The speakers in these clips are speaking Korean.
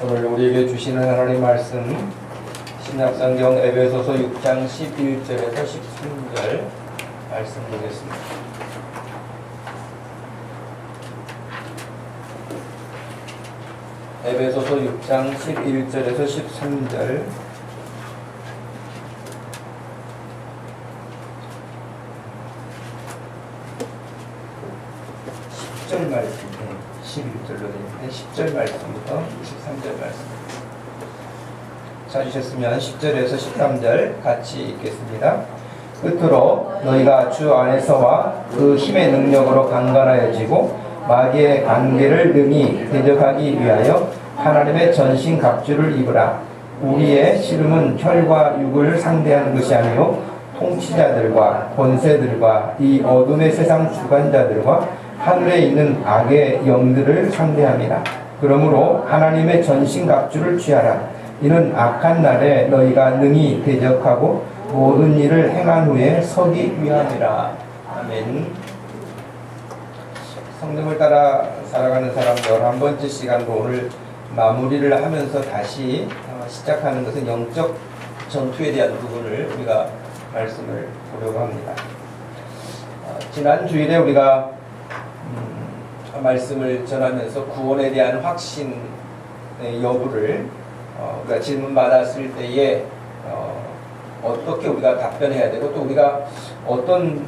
오늘 우리에게 주시는 하나님 말씀 신약성경 에베소서 6장 11절에서 13절 말씀 보겠습니다. 에베소서 6장 11절에서 13절 10절 말씀 11절로 되는데 10절 말씀부터 13절 말씀 찾으셨으면 10절에서 13절 같이 읽겠습니다. 끝으로 너희가 주 안에서와 그 힘의 능력으로 강건하여지고 마귀의 관계를 능히 대적하기 위하여 하나님의 전신 갑주를 입으라. 우리의 씨름은 혈과 육을 상대하는 것이 아니요 통치자들과 권세들과 이 어둠의 세상 주관자들과 하늘에 있는 악의 영들을 상대함이라. 그러므로 하나님의 전신갑주를 취하라. 이는 악한 날에 너희가 능히 대적하고 모든 일을 행한 후에 서기 위함이라. 아멘. 성령을 따라 살아가는 사람 11번째 시간으로 오늘 마무리를 하면서 다시 시작하는 것은 영적 전투에 대한 부분을 우리가 말씀을 보려고 합니다. 지난 주일에 우리가 말씀을 전하면서 구원에 대한 확신의 여부를 우리가 질문 받았을 때에 어떻게 우리가 답변해야 되고 또 우리가 어떤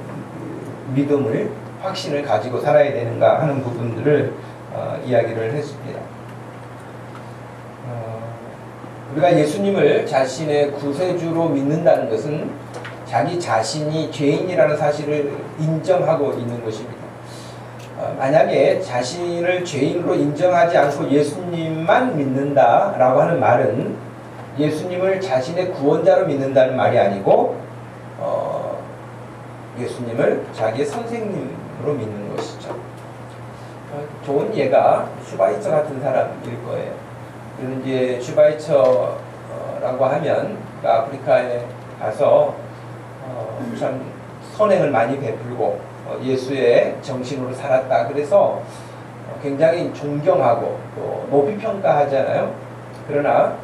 믿음을 확신을 가지고 살아야 되는가 하는 부분들을 이야기를 했습니다. 우리가 예수님을 자신의 구세주로 믿는다는 것은 자기 자신이 죄인이라는 사실을 인정하고 있는 것입니다. 만약에 자신을 죄인으로 인정하지 않고 예수님만 믿는다라고 하는 말은 예수님을 자신의 구원자로 믿는다는 말이 아니고 예수님을 자기의 선생님으로 믿는 것이죠. 좋은 예가 슈바이처 같은 사람일 거예요. 그는 이제 슈바이처라고 하면 아프리카에 가서 참 선행을 많이 베풀고 예수의 정신으로 살았다. 그래서 굉장히 존경하고 또 높이 평가하잖아요. 그러나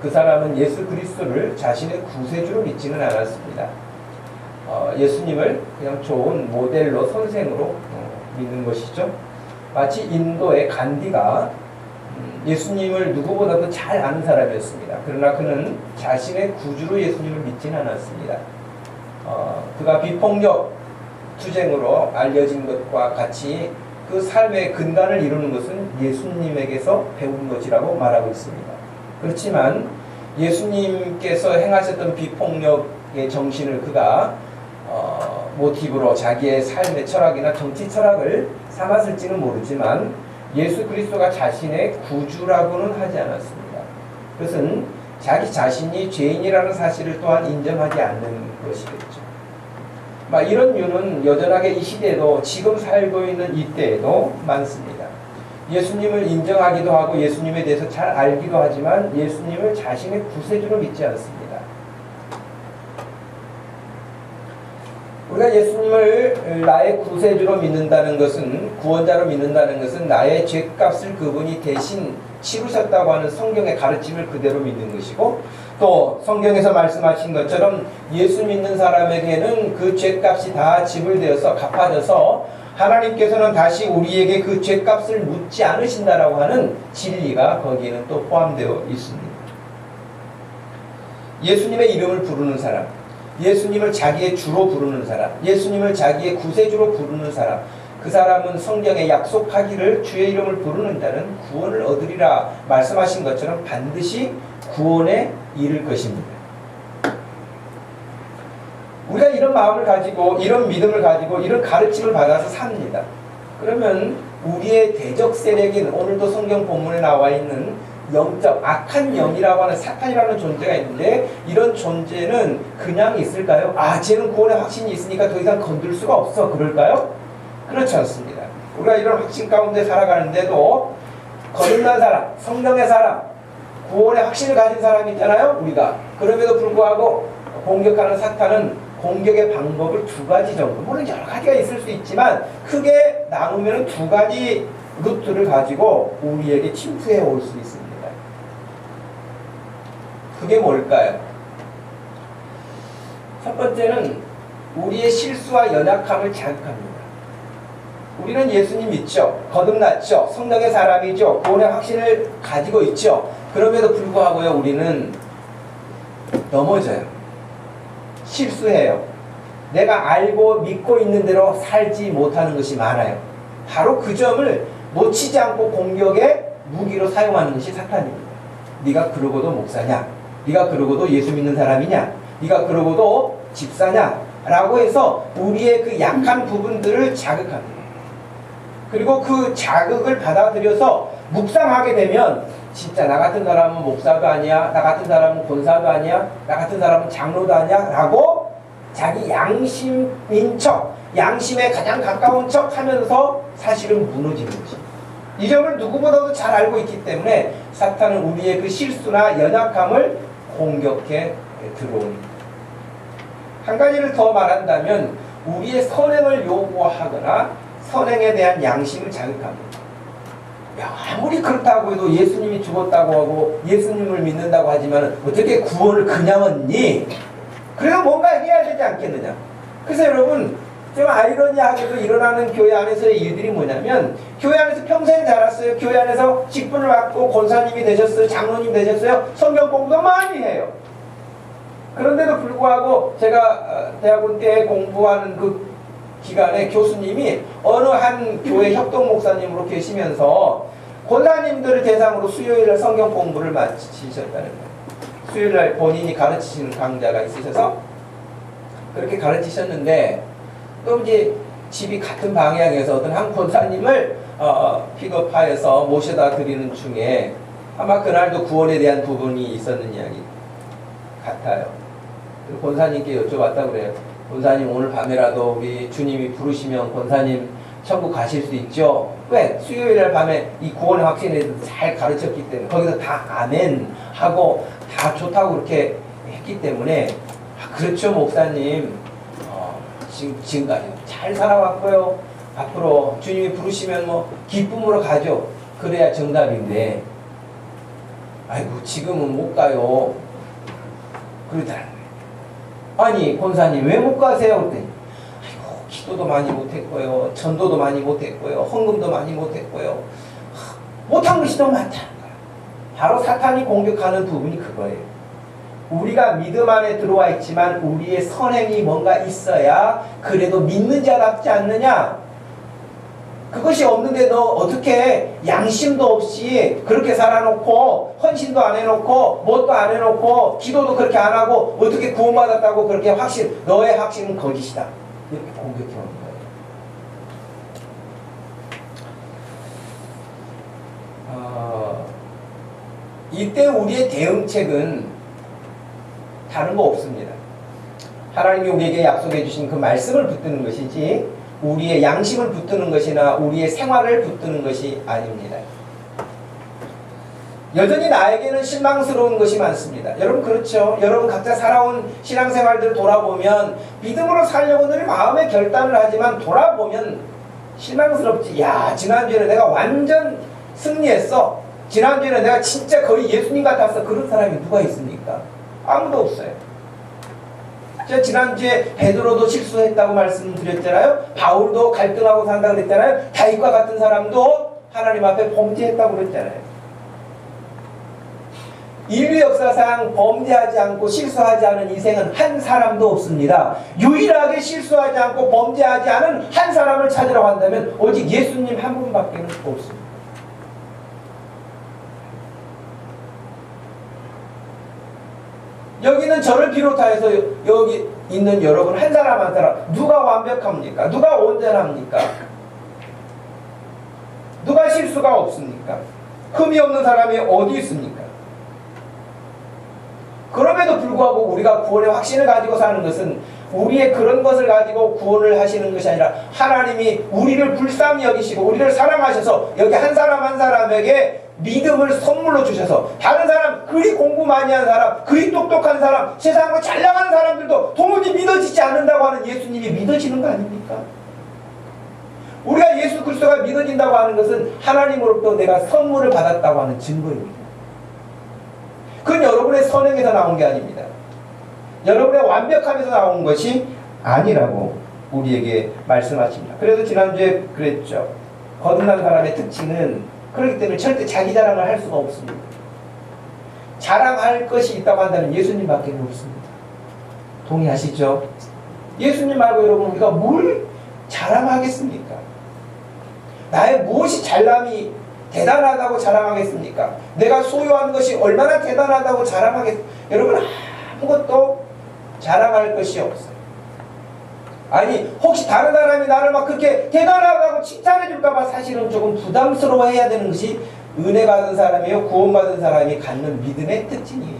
그 사람은 예수 그리스도를 자신의 구세주로 믿지는 않았습니다. 예수님을 그냥 좋은 모델로 선생으로 믿는 것이죠. 마치 인도의 간디가 예수님을 누구보다도 잘 아는 사람이었습니다. 그러나 그는 자신의 구주로 예수님을 믿지는 않았습니다. 그가 비폭력 투쟁으로 알려진 것과 같이 그 삶의 근간을 이루는 것은 예수님에게서 배운 것이라고 말하고 있습니다. 그렇지만 예수님께서 행하셨던 비폭력의 정신을 그가 모티브로 자기의 삶의 철학이나 정치 철학을 삼았을지는 모르지만 예수 그리스도가 자신의 구주라고는 하지 않았습니다. 그것은 자기 자신이 죄인이라는 사실을 또한 인정하지 않는 것이겠죠. 이런 이유는 여전하게 이 시대에도 지금 살고 있는 이때에도 많습니다. 예수님을 인정하기도 하고 예수님에 대해서 잘 알기도 하지만 예수님을 자신의 구세주로 믿지 않습니다. 우리가 예수님을 나의 구세주로 믿는다는 것은, 구원자로 믿는다는 것은 나의 죄값을 그분이 대신 치르셨다고 하는 성경의 가르침을 그대로 믿는 것이고, 또 성경에서 말씀하신 것처럼 예수 믿는 사람에게는 그 죄값이 다 지불되어서 갚아져서 하나님께서는 다시 우리에게 그 죄값을 묻지 않으신다라고 하는 진리가 거기에는 또 포함되어 있습니다. 예수님의 이름을 부르는 사람, 예수님을 자기의 주로 부르는 사람, 예수님을 자기의 구세주로 부르는 사람, 그 사람은 성경에 약속하기를 주의 이름을 부르는 자는 구원을 얻으리라 말씀하신 것처럼 반드시 구원에 이를 것입니다. 우리가 이런 마음을 가지고, 이런 믿음을 가지고, 이런 가르침을 받아서 삽니다. 그러면 우리의 대적 세력인, 오늘도 성경 본문에 나와 있는 영적 악한 영이라고 하는 사탄이라는 존재가 있는데, 이런 존재는 그냥 있을까요? 쟤는 구원의 확신이 있으니까 더 이상 건들 수가 없어, 그럴까요? 그렇지 않습니다. 우리가 이런 확신 가운데 살아가는데도 거듭난 사람, 성령의 사람, 구원의 확신을 가진 사람이 있잖아요, 우리가. 그럼에도 불구하고 공격하는 사탄은 공격의 방법을 두 가지 정도, 물론 여러 가지가 있을 수 있지만 크게 나누면 두 가지 루트를 가지고 우리에게 침투해 올 수 있습니다. 그게 뭘까요? 첫 번째는 우리의 실수와 연약함을 자극합니다. 우리는 예수님 믿죠. 거듭났죠. 성령의 사람이죠. 구원의 확신을 가지고 있죠. 그럼에도 불구하고요, 우리는 넘어져요. 실수해요. 내가 알고 믿고 있는 대로 살지 못하는 것이 많아요. 바로 그 점을 놓치지 않고 공격의 무기로 사용하는 것이 사탄입니다. 네가 그러고도 목사냐? 네가 그러고도 예수 믿는 사람이냐? 네가 그러고도 집사냐? 라고 해서 우리의 그 약한 부분들을 자극합니다. 그리고 그 자극을 받아들여서 묵상하게 되면 진짜 나 같은 사람은 목사도 아니야, 나 같은 사람은 권사도 아니야, 나 같은 사람은 장로도 아니야 라고 자기 양심인 척, 양심에 가장 가까운 척 하면서 사실은 무너지는 것입니다. 이 점을 누구보다도 잘 알고 있기 때문에 사탄은 우리의 그 실수나 연약함을 공격해 들어옵니다. 한 가지를 더 말한다면 우리의 선행을 요구하거나 선행에 대한 양심을 자극합니다. 아무리 그렇다고 해도 예수님이 죽었다고 하고 예수님을 믿는다고 하지만 어떻게 구원을 그냥 얻니? 그래도 뭔가 해야 되지 않겠느냐. 그래서 여러분, 좀 아이러니하게도 일어나는 교회 안에서의 일들이 뭐냐면, 교회 안에서 평생 자랐어요. 교회 안에서 직분을 받고 권사님이 되셨어요. 장로님 되셨어요. 성경 공부도 많이 해요. 그런데도 불구하고 제가 대학원 때 공부하는 그 기간에 교수님이 어느 한 교회 협동 목사님으로 계시면서 권사님들을 대상으로 수요일날 성경 공부를 마치셨다는 거예요. 수요일날 본인이 가르치시는 강좌가 있으셔서 그렇게 가르치셨는데, 또 이제 집이 같은 방향에서 어떤 한 권사님을 픽업하여서 모셔다 드리는 중에 아마 그날도 구원에 대한 부분이 있었는 이야기 같아요. 권사님께 여쭤봤다 그래요. 권사님 오늘 밤에라도 우리 주님이 부르시면 권사님 천국 가실 수 있죠? 왜? 수요일날 밤에 이 구원의 확신에 대해서 잘 가르쳤기 때문에 거기서 다 아멘 하고 다 좋다고 그렇게 했기 때문에 그렇죠 목사님 지금까지 잘 살아왔고요. 앞으로 주님이 부르시면 뭐 기쁨으로 가죠. 그래야 정답인데 아이고 지금은 못 가요. 그러잖아요. 아니 권사님 왜 못 가세요? 그랬더니 아이고 기도도 많이 못했고요. 전도도 많이 못했고요. 헌금도 많이 못했고요. 못한 것이 너무 많다는 거야. 바로 사탄이 공격하는 부분이 그거예요. 우리가 믿음 안에 들어와 있지만 우리의 선행이 뭔가 있어야 그래도 믿는 자답지 않느냐? 그것이 없는데 너 어떻게 양심도 없이 그렇게 살아놓고 헌신도 안 해놓고 뭣도 안 해놓고 기도도 그렇게 안 하고 어떻게 구원받았다고 그렇게 너의 확신은 거짓이다. 이렇게 공격해 오는 거예요. 이때 우리의 대응책은 다른 거 없습니다. 하나님이 우리에게 약속해 주신 그 말씀을 붙드는 것이지 우리의 양심을 붙드는 것이나 우리의 생활을 붙드는 것이 아닙니다. 여전히 나에게는 실망스러운 것이 많습니다. 여러분 그렇죠? 여러분 각자 살아온 신앙생활들을 돌아보면 믿음으로 살려고 늘 마음의 결단을 하지만 돌아보면 실망스럽지. 야 지난주에는 내가 완전 승리했어. 지난주에는 내가 진짜 거의 예수님 같았어. 그런 사람이 누가 있습니까? 아무도 없어요. 제가 지난주에 베드로도 실수했다고 말씀드렸잖아요. 바울도 갈등하고 산다고 그랬잖아요. 다윗과 같은 사람도 하나님 앞에 범죄했다고 그랬잖아요. 인류 역사상 범죄하지 않고 실수하지 않은 인생은 한 사람도 없습니다. 유일하게 실수하지 않고 범죄하지 않은 한 사람을 찾으라고 한다면 오직 예수님 한 분밖에 없습니다. 여기는 저를 비롯하여서 여기 있는 여러분 한 사람 한 사람 누가 완벽합니까? 누가 온전합니까? 누가 실수가 없습니까? 흠이 없는 사람이 어디 있습니까? 그럼에도 불구하고 우리가 구원의 확신을 가지고 사는 것은 우리의 그런 것을 가지고 구원을 하시는 것이 아니라 하나님이 우리를 불쌍히 여기시고 우리를 사랑하셔서 여기 한 사람 한 사람에게 믿음을 선물로 주셔서 다른 사람 그리 공부 많이 한 사람 그리 똑똑한 사람 세상으로 잘 나가는 사람들도 도무지 믿어지지 않는다고 하는 예수님이 믿어지는 거 아닙니까? 우리가 예수 그리스도가 믿어진다고 하는 것은 하나님으로부터 내가 선물을 받았다고 하는 증거입니다. 그건 여러분의 선행에서 나온 게 아닙니다. 여러분의 완벽함에서 나온 것이 아니라고 우리에게 말씀하십니다. 그래서 지난주에 그랬죠. 거듭난 사람의 특징은 그렇기 때문에 절대 자기 자랑을 할 수가 없습니다. 자랑할 것이 있다고 한다면 예수님밖에 없습니다. 동의하시죠? 예수님 말고 여러분 우리가 뭘 자랑하겠습니까? 나의 무엇이 잘남이 대단하다고 자랑하겠습니까? 내가 소유한 것이 얼마나 대단하다고 자랑하겠습니까? 여러분 아무것도 자랑할 것이 없어요. 아니 혹시 다른 사람이 나를 막 그렇게 대단하다고 칭찬해 줄까봐 사실은 조금 부담스러워해야 되는 것이 은혜 받은 사람이요 구원 받은 사람이 갖는 믿음의 특징이에요.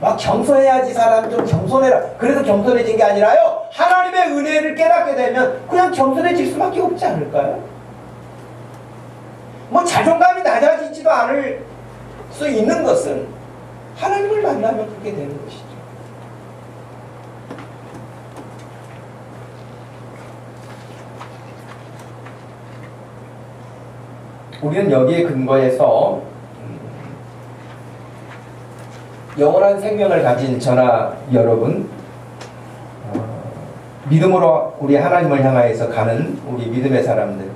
막 겸손해야지 사람 좀 겸손해라. 그래서 겸손해진 게 아니라요 하나님의 은혜를 깨닫게 되면 그냥 겸손해질 수밖에 없지 않을까요? 뭐 자존감이 낮아지지도 않을 수 있는 것은 하나님을 만나면 그렇게 되는 것이죠. 우리는 여기에 근거해서 영원한 생명을 가진 저나 여러분 믿음으로 우리 하나님을 향하여서 가는 우리 믿음의 사람들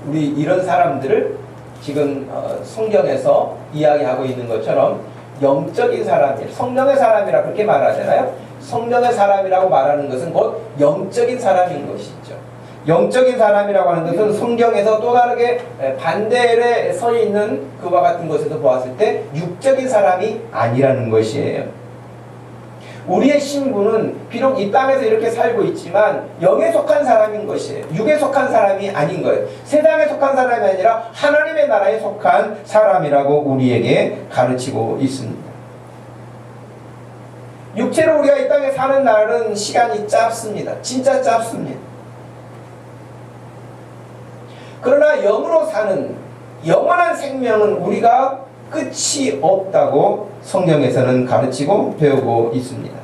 우리 이런 사람들을 지금 성경에서 이야기하고 있는 것처럼 영적인 사람이에요. 성령의 사람이라 그렇게 말하잖아요. 성령의 사람이라고 말하는 것은 곧 영적인 사람인 것이죠. 영적인 사람이라고 하는 것은 성경에서 또 다르게 반대에 서 있는 그와 같은 것에서 보았을 때 육적인 사람이 아니라는 것이에요. 우리의 신분은 비록 이 땅에서 이렇게 살고 있지만 영에 속한 사람인 것이에요. 육에 속한 사람이 아닌 거예요. 세상에 속한 사람이 아니라 하나님의 나라에 속한 사람이라고 우리에게 가르치고 있습니다. 육체로 우리가 이 땅에 사는 날은 시간이 짧습니다. 진짜 짧습니다. 그러나 영으로 사는 영원한 생명은 우리가 끝이 없다고 성경에서는 가르치고 배우고 있습니다.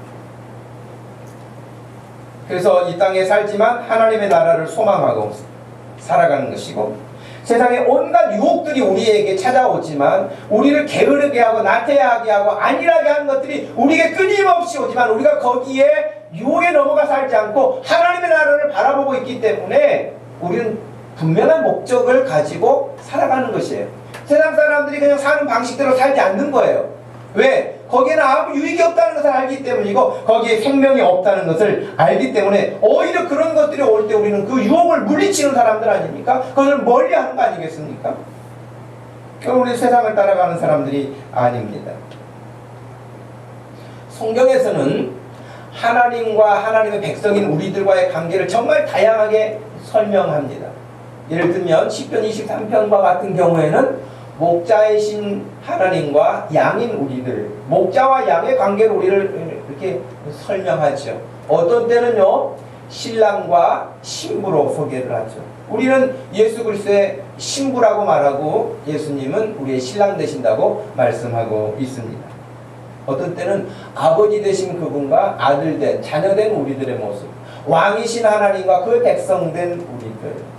그래서 이 땅에 살지만 하나님의 나라를 소망하고 살아가는 것이고, 세상의 온갖 유혹들이 우리에게 찾아오지만 우리를 게으르게 하고 나태하게 하고 안일하게 하는 것들이 우리에게 끊임없이 오지만 우리가 거기에 유혹에 넘어가 살지 않고 하나님의 나라를 바라보고 있기 때문에 우리는 분명한 목적을 가지고 살아가는 것이에요. 세상 사람들이 그냥 사는 방식대로 살지 않는 거예요. 왜? 거기에는 아무 유익이 없다는 것을 알기 때문이고 거기에 생명이 없다는 것을 알기 때문에 오히려 그런 것들이 올 때 우리는 그 유혹을 물리치는 사람들 아닙니까? 그것을 멀리하는 거 아니겠습니까? 그럼 우리 세상을 따라가는 사람들이 아닙니다. 성경에서는 하나님과 하나님의 백성인 우리들과의 관계를 정말 다양하게 설명합니다. 예를 들면 시편 23편과 같은 경우에는 목자이신 하나님과 양인 우리들, 목자와 양의 관계를 우리를 이렇게 설명하죠. 어떤 때는요, 신랑과 신부로 소개를 하죠. 우리는 예수 그리스도의 신부라고 말하고 예수님은 우리의 신랑 되신다고 말씀하고 있습니다. 어떤 때는 아버지 되신 그분과 아들 된, 자녀 된 우리들의 모습, 왕이신 하나님과 그 백성 된 우리들.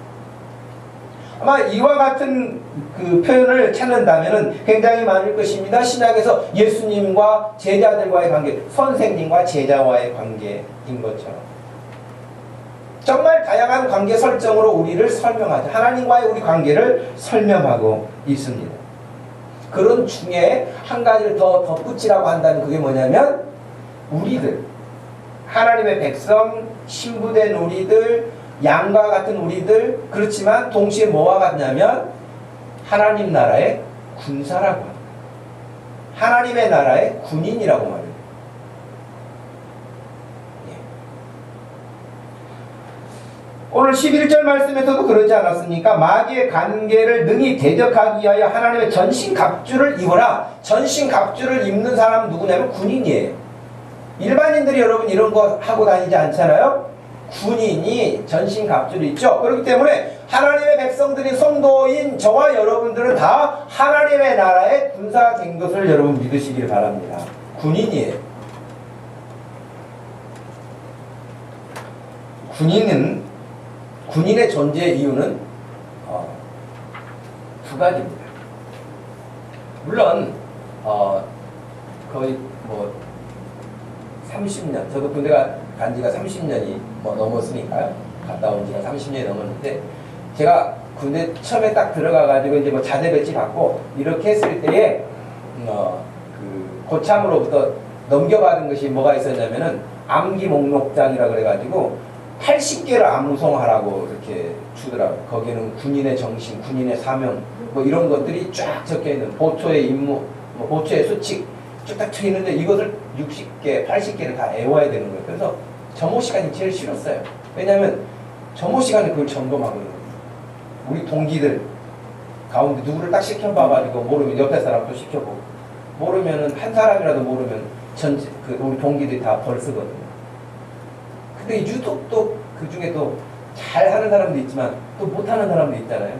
아마 이와 같은 그 표현을 찾는다면 굉장히 많을 것입니다. 신약에서 예수님과 제자들과의 관계, 선생님과 제자와의 관계인 것처럼 정말 다양한 관계 설정으로 우리를 설명하죠. 하나님과의 우리 관계를 설명하고 있습니다. 그런 중에 한 가지를 더 덧붙이라고 한다는 그게 뭐냐면 우리들, 하나님의 백성, 신부된 우리들, 양과 같은 우리들, 그렇지만 동시에 뭐와 같냐면 하나님 나라의 군사라고 합니다. 하나님의 나라의 군인이라고 말합니다. 예. 오늘 11절 말씀에서도 그러지 않았습니까? 마귀의 관계를 능히 대적하기 위하여 하나님의 전신갑주를 입어라. 전신갑주를 입는 사람은 누구냐면 군인이에요. 일반인들이 여러분 이런 거 하고 다니지 않잖아요? 군인이 전신갑주를 입죠. 그렇기 때문에 하나님의 백성들인 성도인 저와 여러분들은 다 하나님의 나라의 군사가 된 것을 여러분 믿으시길 바랍니다. 군인이에요. 군인의 존재의 이유는 두 가지입니다. 물론 거의 30년, 저도 군대가 간 지가 30년이 넘었으니까요. 갔다 온 지가 30년이 넘었는데, 제가 군대 처음에 딱 들어가가지고 이제 자대 배치 받고 이렇게 했을 때에 그 고참으로부터 넘겨받은 것이 뭐가 있었냐면은 암기 목록장이라 그래가지고 80개를 암송하라고 이렇게 주더라고요. 거기는 군인의 정신, 군인의 사명 이런 것들이 쫙 적혀있는 보초의 임무, 보초의 수칙 쭉 딱 적혀있는데 이것을 60개, 80개를 다 외워야 되는 거예요. 그래서 점호 시간이 제일 싫었어요. 왜냐하면 점호 시간에 그걸 점검하거든요. 우리 동기들 가운데 누구를 딱 시켜봐가지고 모르면 옆에 사람도 시켜보고, 모르면은 한 사람이라도 모르면 우리 동기들이 다 벌 쓰거든요. 근데 유독 또 그 중에 또 잘하는 사람도 있지만 또 못하는 사람도 있잖아요.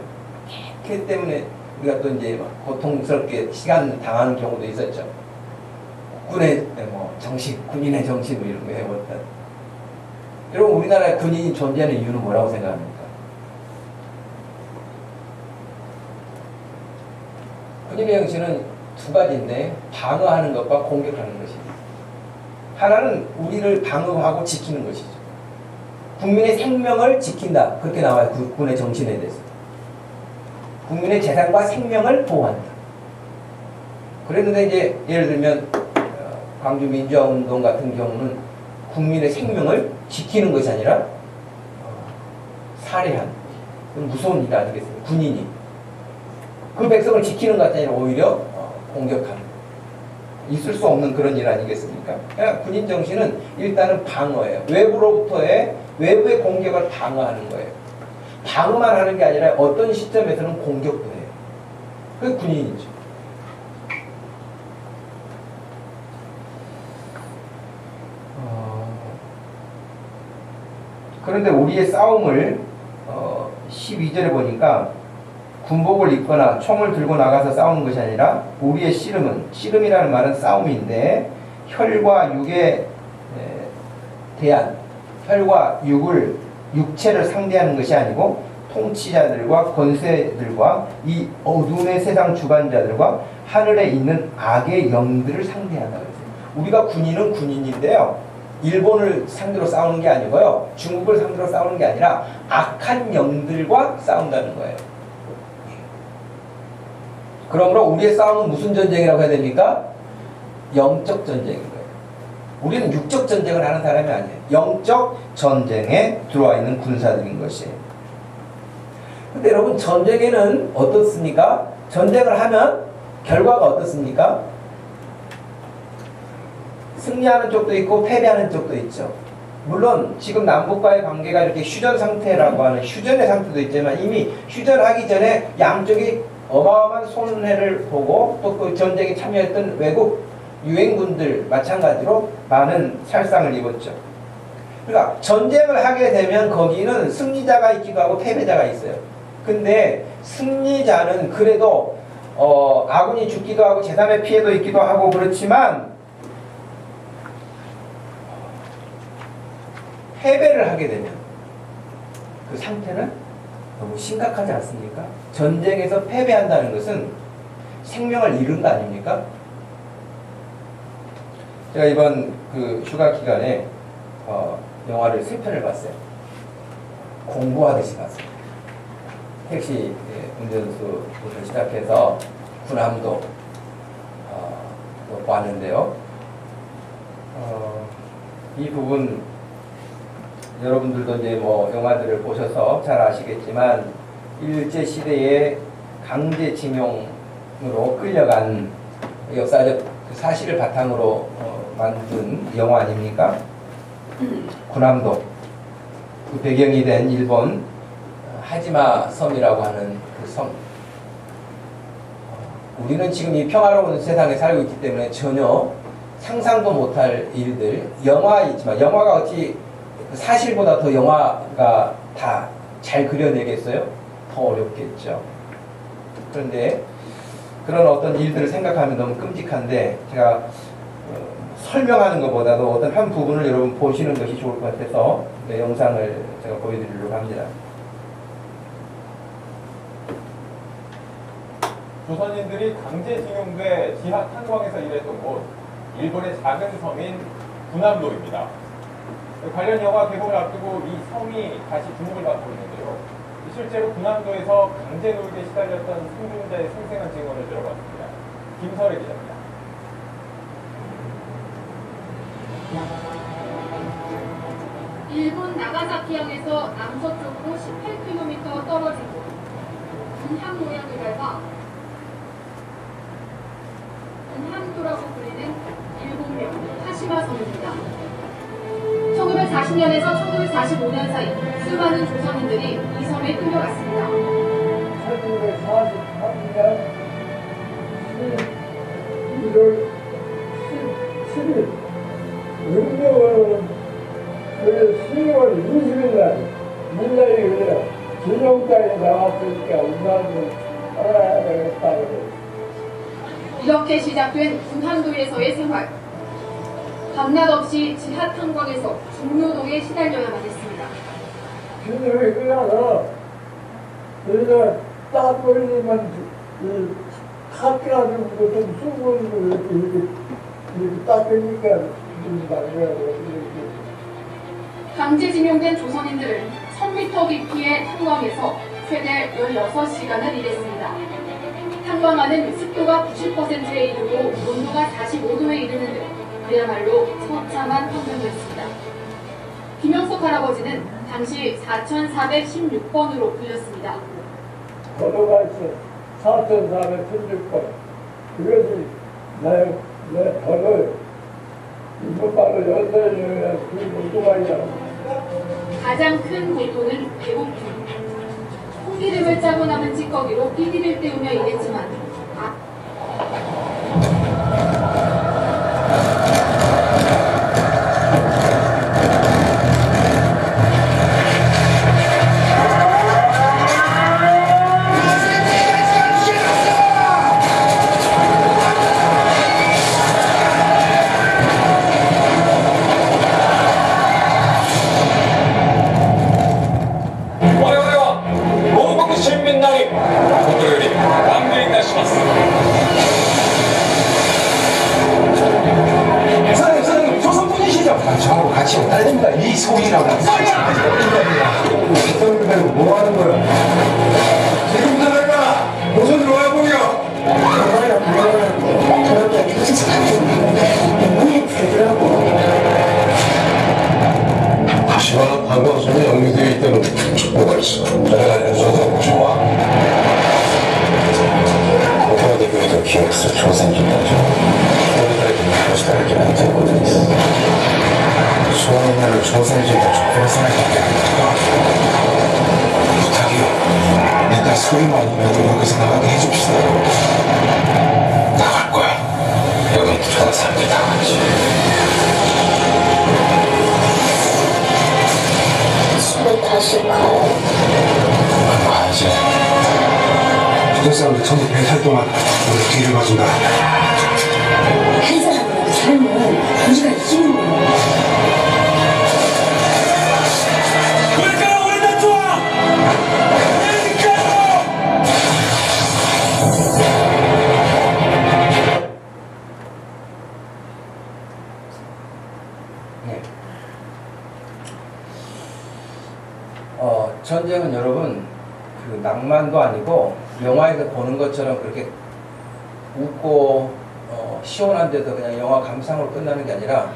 그 때문에 우리가 또 이제 고통스럽게 시간 당하는 경우도 있었죠. 군의 정신, 군인의 정신 이런 거 해봤다. 여러분, 우리나라에 군인이 존재하는 이유는 뭐라고 생각합니까? 군인의 정신은 두 가지인데 방어하는 것과 공격하는 것입니다. 하나는 우리를 방어하고 지키는 것이죠. 국민의 생명을 지킨다, 그렇게 나와요. 그 군의 정신에 대해서. 국민의 재산과 생명을 보호한다. 그랬는데 이제 예를 들면 광주 민주화운동 같은 경우는 국민의 생명을 지키는 것이 아니라 살해한, 무서운 일 아니겠습니까? 군인이 그 백성을 지키는 것이 아니라 오히려 공격하는, 있을 수 없는 그런 일 아니겠습니까? 그러니까 군인 정신은 일단은 방어예요. 외부의 공격을 방어하는 거예요. 방어만 하는 게 아니라 어떤 시점에서는 공격도 해요. 그게 군인이죠. 그런데 우리의 싸움을 12절에 보니까 군복을 입거나 총을 들고 나가서 싸우는 것이 아니라 우리의 씨름이라는 말은 싸움인데 혈과 육에 대한 혈과 육체를 상대하는 것이 아니고 통치자들과 권세들과 이 어둠의 세상 주관자들과 하늘에 있는 악의 영들을 상대한다 그랬어요. 우리가 군인은 군인인데요. 일본을 상대로 싸우는 게 아니고요. 중국을 상대로 싸우는 게 아니라 악한 영들과 싸운다는 거예요. 그러므로 우리의 싸움은 무슨 전쟁이라고 해야 됩니까? 영적 전쟁인 거예요. 우리는 육적 전쟁을 하는 사람이 아니에요. 영적 전쟁에 들어와 있는 군사들인 것이에요. 근데 여러분 전쟁에는 어떻습니까? 전쟁을 하면 결과가 어떻습니까? 승리하는 쪽도 있고 패배하는 쪽도 있죠. 물론 지금 남북과의 관계가 이렇게 휴전 상태라고 하는 휴전의 상태도 있지만 이미 휴전하기 전에 양쪽이 어마어마한 손해를 보고 또 그 전쟁에 참여했던 외국 유엔군들 마찬가지로 많은 살상을 입었죠. 그러니까 전쟁을 하게 되면 거기는 승리자가 있기도 하고 패배자가 있어요. 근데 승리자는 그래도 아군이 죽기도 하고 재산의 피해도 있기도 하고 그렇지만 패배를 하게 되면 그 상태는 너무 심각하지 않습니까? 전쟁에서 패배한다는 것은 생명을 잃은 거 아닙니까? 제가 이번 그 휴가 기간에 영화를 3편을 봤어요. 공부하듯이 봤어요. 택시 운전수부터 시작해서 군함도 봤는데요. 이 부분 여러분들도 이제 뭐 영화들을 보셔서 잘 아시겠지만 일제 시대에 강제징용으로 끌려간 역사적 그 사실을 바탕으로 만든 영화 아닙니까? 군함도 그 배경이 된 일본 하지마 섬이라고 하는 그 섬. 우리는 지금 이 평화로운 세상에 살고 있기 때문에 전혀 상상도 못할 일들, 영화이지만 영화가 어찌 사실보다 더 영화가 다 잘 그려내겠어요? 더 어렵겠죠. 그런데 그런 어떤 일들을 생각하면 너무 끔찍한데 제가 설명하는 것보다도 어떤 한 부분을 여러분 보시는 것이 좋을 것 같아서 그 영상을 제가 보여드리려고 합니다. 조선인들이 강제징용돼 지하 탄광에서 일했던 곳, 일본의 작은 섬인 군함도입니다. 관련 영화 개봉을 앞두고 이 섬이 다시 주목을 받고 있는데요. 실제로 군함도에서 강제 노역에 시달렸던 생존자의 생생한 증언을 들어봤습니다. 김설의 기자입니다. 일본 나가사키항에서 남서쪽으로 18km 떨어진 곳, 군함 모양을 밟아 군함도라고 불리는 일본명 하시마섬입니다. 1940년에서 1945년 사이 수많은 조선인들이 이 섬에 끌려갔습니다. 1943년 1월 17일 응명은 10월 20일 날 문장이 그래요. 진영장에 나왔으니까 우리나라는 살아야 되겠다고 그래요. 이렇게 시작된 군함도에서의 생활. 밤낮 없이 지하 탄광에서 중노동에 시달려야만 했습니다. 진영이 그래서 우리가 딱 걸리면 카트라는 거좀 수분을 이렇게 닦으니까 좀 나가고 강제징용된 조선인들은 1000m 깊이의 탄광에서 최대 16시간을 일했습니다. 탄광하는 습도가 90%에 이르고 온도가 45도에 이르는 등 그야말로 처참한 환경이었습니다. 김영석 할아버지는 당시 4416번으로 불렸습니다. 번호가 있어. 4416번. 그것이 나의 내 벌을 이것바로 연대에 그 오토바이잖아. 가장 큰 고통은 배고픔. 콩기름을 짜고 남은 찌꺼기로 삐디를 때우며 일했지만 저하고 같이 못할 됩니다. 이 소리라고. 뭐 하는 거야? 지금부터 내가 노선으로 와보려. 저렇게 교수서 같은 눈에 들더라고. 다시마 방광순이 연기되어 있다는 뭐가 있어? 내가 알려줘도 좋아. 고등대교에도 기획서 조생진이죠. 우리들에게 교수들에게는 대고들이 있어. 소원인을 조생진과 족보를 생각하게 합니다. 부탁이요. 일단 소리만이라도 여기서 나가게 해줍시다. 나갈 거야. 여긴 다른 사람들이 다 같이. 집에 다시 가요. 가야지. 부대 사람들 전부 100살 동안 우리 뒤를 봐준다. 한 사람이라도 살면 우리가 이기는 거야. 그러니까 우리는 좋아! 네. 전쟁은 여러분 그 낭만도 아니고 영화에서 보는 것처럼 그렇게 웃고 시원한 데서 그냥 영화 감상으로 끝나는 게 아니라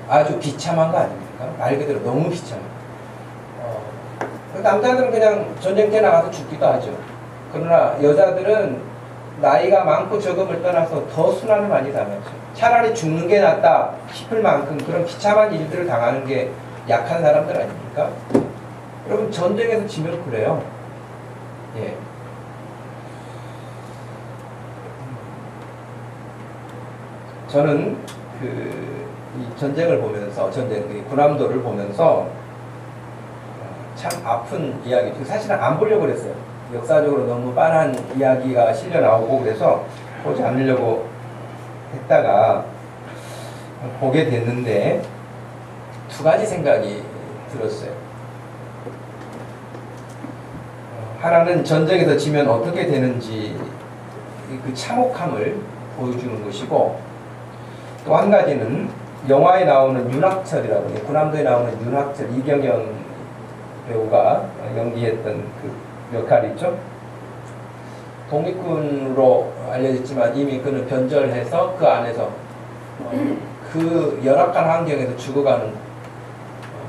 아주 비참한 거 아닙니까? 말 그대로 너무 비참해요. 남자들은 그냥 전쟁터에 나가서 죽기도 하죠. 그러나 여자들은 나이가 많고 적음을 떠나서 더 순환을 많이 당하죠. 차라리 죽는 게 낫다 싶을 만큼 그런 비참한 일들을 당하는 게 약한 사람들 아닙니까? 여러분 전쟁에서 지면 그래요. 예. 저는 이 전쟁을 보면서 군함도를 보면서 참 아픈 이야기, 사실은 안 보려고 그랬어요. 역사적으로 너무 빤한 이야기가 실려 나오고 그래서 보지 않으려고 했다가 보게 됐는데 두 가지 생각이 들었어요. 하나는 전쟁에서 지면 어떻게 되는지 그 참혹함을 보여주는 것이고, 또 한 가지는 영화에 나오는 윤학철이라고, 군함도에 나오는 윤학철, 이경영 배우가 연기했던 그 역할이죠. 독립군으로 알려졌지만 이미 그는 변절해서 그 안에서 그 열악한 환경에서 죽어가는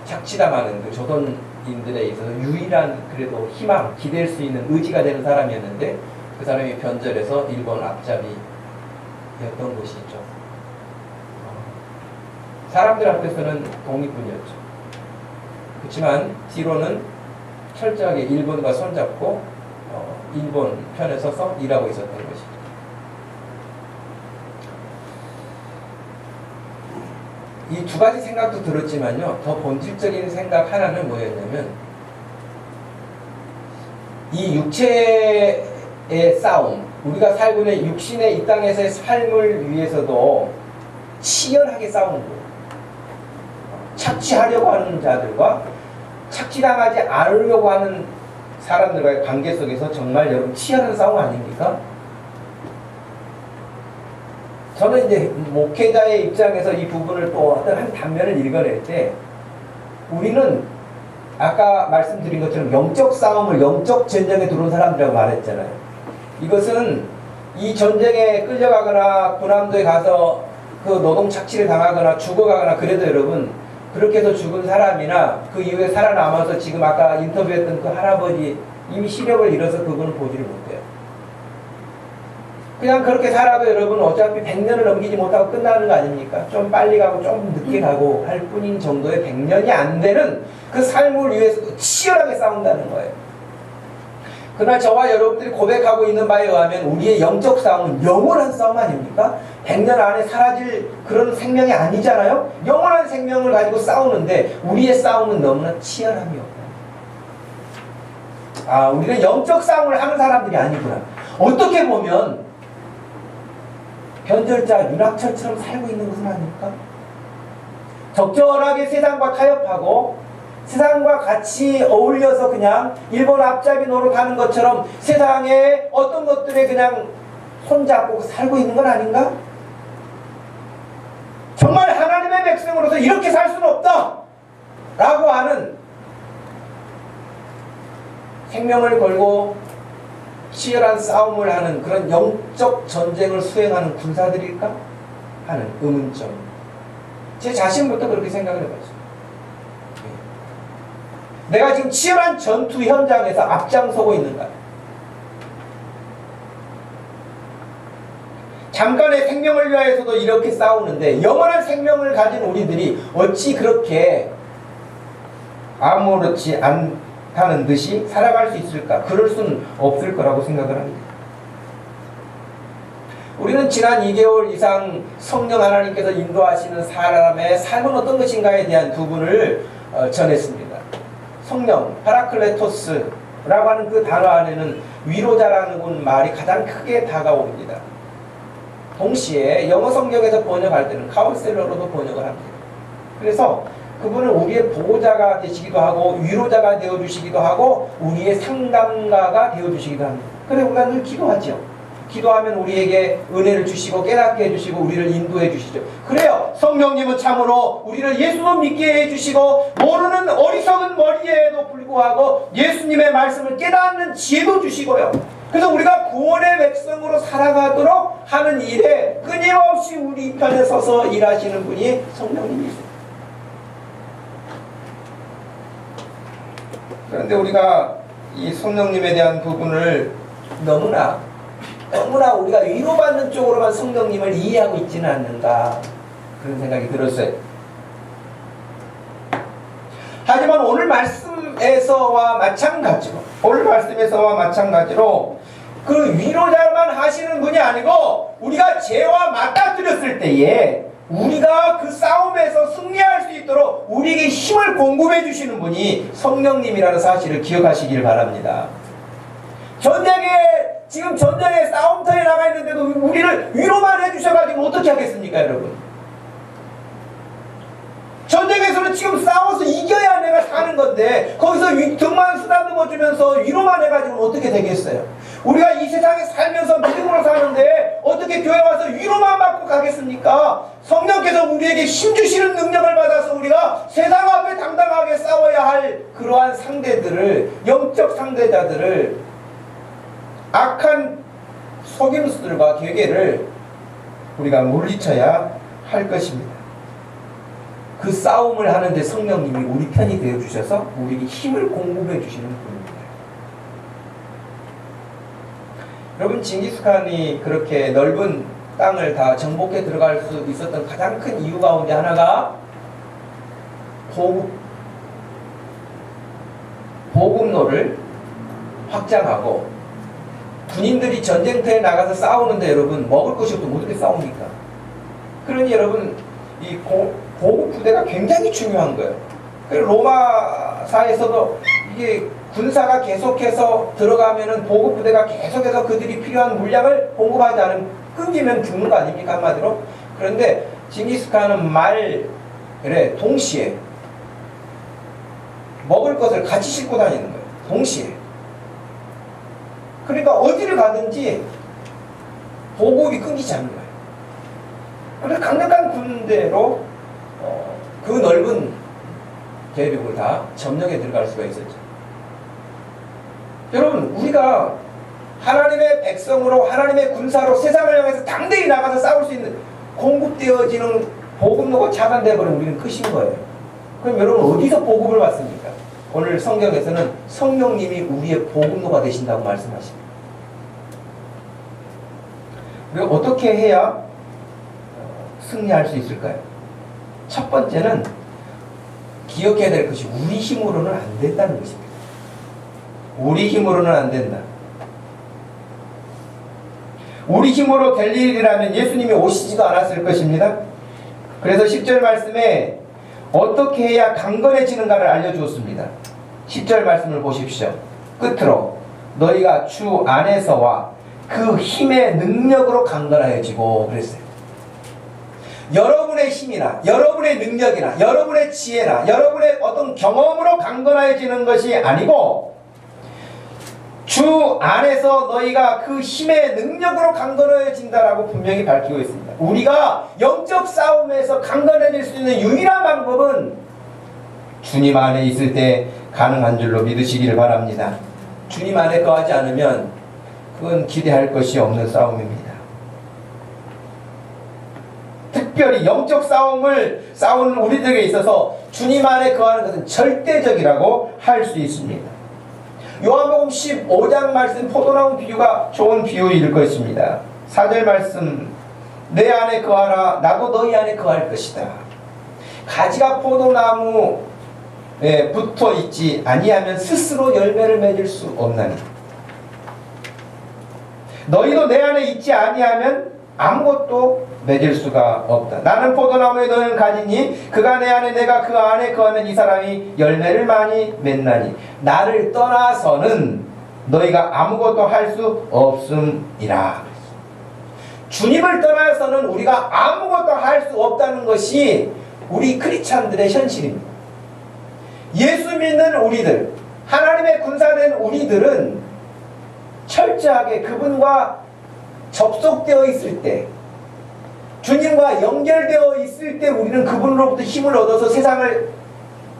착취당하는 그 조선인들에 있어서 유일한 그래도 희망, 기댈 수 있는 의지가 되는 사람이었는데 그 사람이 변절해서 일본 앞잡이였던 것이죠. 사람들 앞에서는 독립군이었죠. 그렇지만 뒤로는 철저하게 일본과 손잡고 일본 편에 서서 일하고 있었던 것이죠. 이 두 가지 생각도 들었지만요, 더 본질적인 생각 하나는 뭐였냐면, 이 육체의 싸움, 우리가 살고 있는 육신의 이 땅에서의 삶을 위해서도 치열하게 싸우는 거예요. 착취하려고 하는 자들과 착취당하지 않으려고 하는 사람들과의 관계 속에서 정말 여러분 치열한 싸움 아닙니까? 저는 이제 목회자의 입장에서 이 부분을 또 어떤 한 단면을 읽어낼 때 우리는 아까 말씀드린 것처럼 영적 싸움을 영적 전쟁에 들어온 사람들이라고 말했잖아요. 이것은 이 전쟁에 끌려가거나 군함도에 가서 그 노동 착취를 당하거나 죽어가거나 그래도 여러분 그렇게 해서 죽은 사람이나 그 이후에 살아남아서 지금 아까 인터뷰했던 그 할아버지 이미 시력을 잃어서 그분은 보지를 못해요. 그냥 그렇게 살아도 여러분 어차피 100년을 넘기지 못하고 끝나는 거 아닙니까? 좀 빨리 가고 좀 늦게 가고 할 뿐인 정도의 100년이 안 되는 그 삶을 위해서도 치열하게 싸운다는 거예요. 그러나 저와 여러분들이 고백하고 있는 바에 의하면 우리의 영적 싸움은 영원한 싸움 아닙니까? 100년 안에 사라질 그런 생명이 아니잖아요? 영원한 생명을 가지고 싸우는데 우리의 싸움은 너무나 치열함이 없어요. 아, 우리는 영적 싸움을 하는 사람들이 아니구나. 어떻게 보면 변절자 윤학철처럼 살고 있는 것은 아닙니까? 적절하게 세상과 타협하고 세상과 같이 어울려서 그냥 일본 앞잡이 노릇하는 것처럼 세상에 어떤 것들에 그냥 손잡고 살고 있는 건 아닌가? 정말 하나님의 백성으로서 이렇게 살 수는 없다! 라고 하는 생명을 걸고 치열한 싸움을 하는 그런 영적 전쟁을 수행하는 군사들일까? 하는 의문점. 제 자신부터 그렇게 생각을 해봤어요. 내가 지금 치열한 전투 현장에서 앞장서고 있는가? 잠깐의 생명을 위하여서도 이렇게 싸우는데 영원한 생명을 가진 우리들이 어찌 그렇게 아무렇지 않다는 듯이 살아갈 수 있을까? 그럴 수는 없을 거라고 생각을 합니다. 우리는 지난 2개월 이상 성령 하나님께서 인도하시는 사람의 삶은 어떤 것인가에 대한 두 분을 전했습니다. 성령, 파라클레토스라고 하는 그 단어 안에는 위로자라는 말이 가장 크게 다가옵니다. 동시에 영어 성경에서 번역할 때는 카운셀러로도 번역을 합니다. 그래서 그분은 우리의 보호자가 되시기도 하고 위로자가 되어주시기도 하고 우리의 상담가가 되어주시기도 합니다. 그래 우리가 늘 기도하죠. 기도하면 우리에게 은혜를 주시고 깨닫게 해주시고 우리를 인도해 주시죠. 그래요. 성령님은 참으로 우리를 예수도 믿게 해주시고 모르는 어리석은 머리에도 불구하고 예수님의 말씀을 깨닫는 지혜도 주시고요. 그래서 우리가 구원의 백성으로 살아가도록 하는 일에 끊임없이 우리 편에 서서 일하시는 분이 성령님이세요. 그런데 우리가 이 성령님에 대한 부분을 너무나 우리가 위로받는 쪽으로만 성령님을 이해하고 있지는 않는가 그런 생각이 들었어요. 하지만 오늘 말씀에서와 마찬가지로 그 위로자만 하시는 분이 아니고 우리가 죄와 맞닥뜨렸을 때에 우리가 그 싸움에서 승리할 수 있도록 우리에게 힘을 공급해 주시는 분이 성령님이라는 사실을 기억하시길 바랍니다. 지금 전쟁에 싸움터에 나가 있는데도 우리를 위로만 해주셔가지고 어떻게 하겠습니까, 여러분? 전쟁에서는 지금 싸워서 이겨야 내가 사는 건데 거기서 등만 쓰다듬어 주면서 위로만 해가지고는 어떻게 되겠어요? 우리가 이 세상에 살면서 믿음으로 사는데 어떻게 교회 와서 위로만 받고 가겠습니까? 성령께서 우리에게 힘주시는 능력을 받아서 우리가 세상 앞에 당당하게 싸워야 할 그러한 상대들을, 영적 상대자들을, 악한 속임수들과 괴계를 우리가 물리쳐야 할 것입니다. 그 싸움을 하는데 성령님이 우리 편이 되어주셔서 우리에게 힘을 공급해 주시는 분입니다. 여러분, 징기스칸이 그렇게 넓은 땅을 다 정복해 들어갈 수 있었던 가장 큰 이유 가운데 하나가 보급로를 확장하고 군인들이 전쟁터에 나가서 싸우는데 여러분 먹을 것이 없으면 어떻게 싸웁니까? 그러니 여러분 이 보급 부대가 굉장히 중요한 거예요. 로마사에서도 이게 군사가 계속해서 들어가면은 보급 부대가 계속해서 그들이 필요한 물량을 공급하지 않으면 끊기면 죽는 거 아닙니까, 한마디로? 그런데 징기스칸은 동시에 먹을 것을 같이 싣고 다니는 거예요. 동시에. 그러니까 어디를 가든지 보급이 끊기지 않는 거예요. 그래서 강력한 군대로 그 넓은 대륙을 다 점령해 들어갈 수가 있었죠. 여러분, 우리가 하나님의 백성으로 하나님의 군사로 세상을 향해서 당대히 나가서 싸울 수 있는 공급되어지는 보급로가 차단되어 버리면 우리는 끝인 거예요. 그럼 여러분 어디서 보급을 받습니까? 오늘 성경에서는 성령님이 우리의 보급로가 되신다고 말씀하십니다. 그리고 어떻게 해야 승리할 수 있을까요? 첫 번째는 기억해야 될 것이 우리 힘으로는 안 된다는 것입니다. 우리 힘으로는 안 된다. 우리 힘으로 될 일이라면 예수님이 오시지도 않았을 것입니다. 그래서 10절 말씀에 어떻게 해야 강건해지는가를 알려주었습니다. 10절 말씀을 보십시오. 끝으로 너희가 주 안에서와 그 힘의 능력으로 강건하여지고 그랬어요. 여러분의 힘이나 여러분의 능력이나 여러분의 지혜나 여러분의 어떤 경험으로 강건해지는 것이 아니고 주 안에서 너희가 그 힘의 능력으로 강건해진다라고 분명히 밝히고 있습니다. 우리가 영적 싸움에서 강건해질 수 있는 유일한 방법은 주님 안에 있을 때 가능한 줄로 믿으시기를 바랍니다. 주님 안에 거하지 않으면 그건 기대할 것이 없는 싸움입니다. 특별히 영적 싸움을 싸우는 우리들에게 있어서 주님 안에 거하는 것은 절대적이라고 할 수 있습니다. 요한복음 15장 말씀 포도나무 비유가 좋은 비유일 것입니다. 4절 말씀 내 안에 거하라 나도 너희 안에 거할 것이다. 가지가 포도나무에 붙어 있지 아니하면 스스로 열매를 맺을 수 없나니 너희도 내 안에 있지 아니하면 아무것도 맺을 수가 없다. 나는 포도나무에 너희는 가지니 그가 내 안에 내가 그 안에 거하면 이 사람이 열매를 많이 맺나니 나를 떠나서는 너희가 아무것도 할 수 없음이라. 주님을 떠나서는 우리가 아무것도 할 수 없다는 것이 우리 크리스찬들의 현실입니다. 예수 믿는 우리들, 하나님의 군사된 우리들은 철저하게 그분과 접속되어 있을 때, 주님과 연결되어 있을 때 우리는 그분으로부터 힘을 얻어서 세상을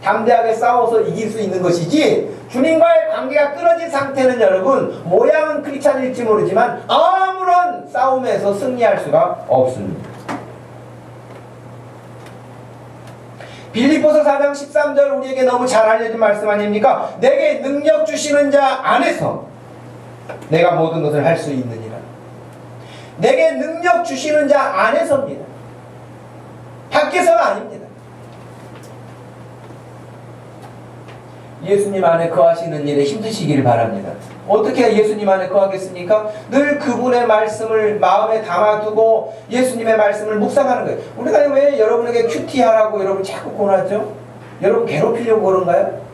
담대하게 싸워서 이길 수 있는 것이지, 주님과의 관계가 끊어진 상태는 여러분 모양은 크리스찬일지 모르지만 아무런 싸움에서 승리할 수가 없습니다. 빌립보서 4장 13절 우리에게 너무 잘 알려진 말씀 아닙니까? 내게 능력 주시는 자 안에서 내가 모든 것을 할 수 있느니라. 내게 능력 주시는 자 안에서입니다. 밖에서가 아닙니다. 예수님 안에 거하시는 일에 힘드시기를 바랍니다. 어떻게 예수님 안에 거하겠습니까? 늘 그분의 말씀을 마음에 담아두고 예수님의 말씀을 묵상하는 거예요. 우리가 왜 여러분에게 큐티하라고 여러분 자꾸 권하죠? 여러분 괴롭히려고 그런가요?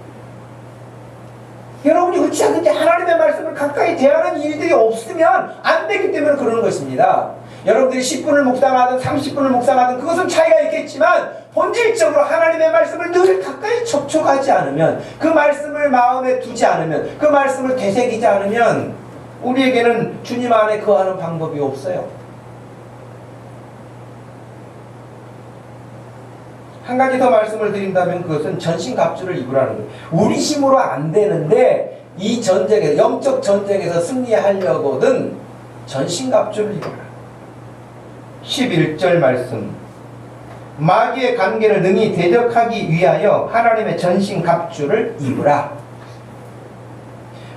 여러분이 어찌하든지 하나님의 말씀을 가까이 대하는 일들이 없으면 안 되기 때문에 그러는 것입니다. 여러분들이 10분을 묵상하든 30분을 묵상하든 그것은 차이가 있겠지만 본질적으로 하나님의 말씀을 늘 가까이 접촉하지 않으면, 그 말씀을 마음에 두지 않으면, 그 말씀을 되새기지 않으면 우리에게는 주님 안에 거하는 방법이 없어요. 한 가지 더 말씀을 드린다면 그것은 전신갑주를 입으라는 거예요. 우리 힘으로 안 되는데 이 전쟁에서, 영적 전쟁에서 승리하려거든 전신갑주를 입어라. 11절 말씀 마귀의 관계를 능히 대적하기 위하여 하나님의 전신갑주를 입으라.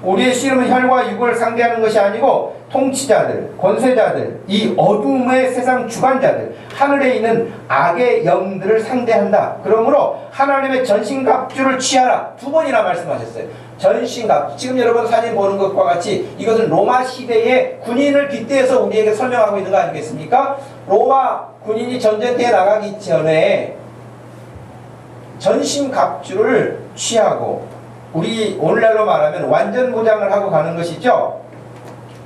우리의 씨름은 혈과 육을 상대하는 것이 아니고 통치자들, 권세자들, 이 어둠의 세상 주관자들, 하늘에 있는 악의 영들을 상대한다. 그러므로 하나님의 전신갑주를 취하라. 2번이나 말씀하셨어요. 전신갑주. 지금 여러분 사진 보는 것과 같이 이것은 로마 시대의 군인을 빗대어서 우리에게 설명하고 있는 거 아니겠습니까? 로마 군인이 전쟁터에 나가기 전에 전신갑주를 취하고, 우리 오늘날로 말하면 완전 무장을 하고 가는 것이죠.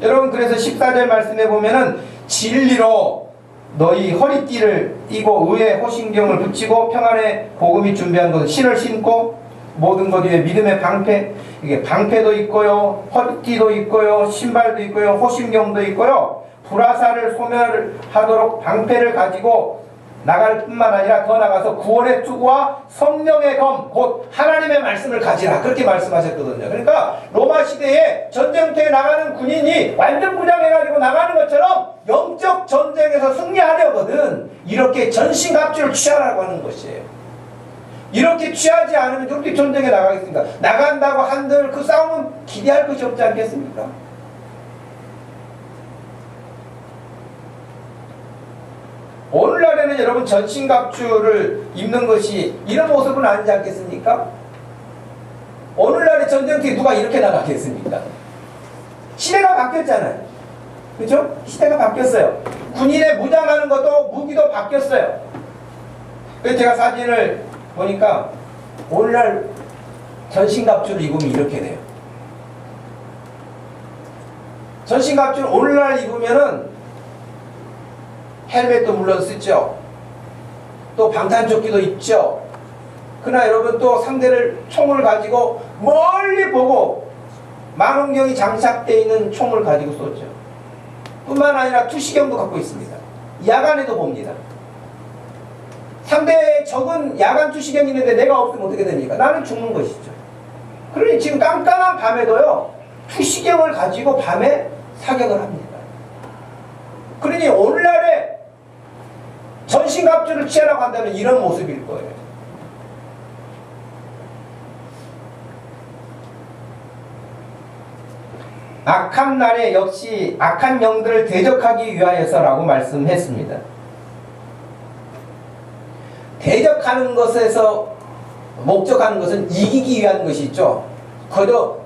여러분, 그래서 14절 말씀에 보면은 진리로 너희 허리띠를 띠고 의의 호신경을 붙이고 평안의 복음이 준비한 것은 신을 신고 모든 것 위에 믿음의 방패, 이게 방패도 있고요, 허리띠도 있고요, 신발도 있고요, 호신경도 있고요, 불화살을 소멸하도록 방패를 가지고 나갈 뿐만 아니라 더 나가서 구원의 투구와 성령의 검, 곧 하나님의 말씀을 가지라. 그렇게 말씀하셨거든요. 그러니까 로마 시대에 전쟁터에 나가는 군인이 완전 무장해가지고 나가는 것처럼 영적 전쟁에서 승리하려거든 이렇게 전신갑주를 취하라고 하는 것이에요. 이렇게 취하지 않으면 어떻게 전쟁에 나가겠습니까? 나간다고 한들 그 싸움은 기대할 것이 없지 않겠습니까? 그러면 여러분 전신갑주를 입는 것이 이런 모습은 아니지 않겠습니까? 오늘날의 전쟁터에 누가 이렇게 나가겠습니까? 시대가 바뀌었잖아요. 그렇죠? 시대가 바뀌었어요. 군인의 무장하는 것도 무기도 바뀌었어요. 그래서 제가 사진을 보니까 오늘날 전신갑주를 입으면 이렇게 돼요. 전신갑주를 오늘날 입으면은 헬멧도 물론 쓰죠. 또 방탄조끼도 입죠. 그러나 여러분 또 상대를 총을 가지고 멀리 보고 망원경이 장착되어 있는 총을 가지고 쏘죠. 뿐만 아니라 투시경도 갖고 있습니다. 야간에도 봅니다. 상대의 적은 야간 투시경이 있는데 내가 없으면 어떻게 됩니까? 나는 죽는 것이죠. 그러니 지금 깜깜한 밤에도요, 투시경을 가지고 밤에 사격을 합니다. 그러니 오늘날에 전신갑주를 취하라고 한다면 이런 모습일 거예요. 악한 날에 역시 악한 영들을 대적하기 위하여서라고 말씀했습니다. 대적하는 것에서 목적하는 것은 이기기 위한 것이죠.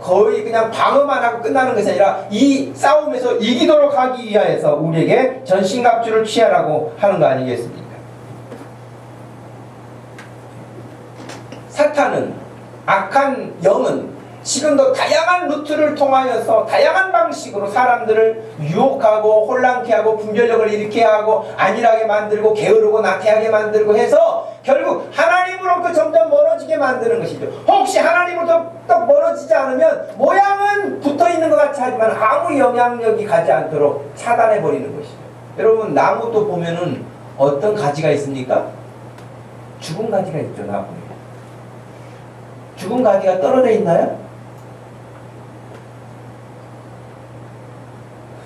거의 그냥 방어만 하고 끝나는 것이 아니라 이 싸움에서 이기도록 하기 위하여서 우리에게 전신갑주를 취하라고 하는 거 아니겠습니까? 사탄은, 악한 영은 지금도 다양한 루트를 통하여서 다양한 방식으로 사람들을 유혹하고 혼란케 하고 분별력을 일으키게 하고 안일하게 만들고 게으르고 나태하게 만들고 해서 결국 하나님으로부터 점점 멀어지게 만드는 것이죠. 혹시 하나님으로부터 딱 멀어지지 않으면 모양은 붙어있는 것 같이 하지만 아무 영향력이 가지 않도록 차단해버리는 것이죠. 여러분 나무도 보면은 어떤 가지가 있습니까? 죽은 가지가 있죠. 나무에. 죽은 가지가 떨어져 있나요?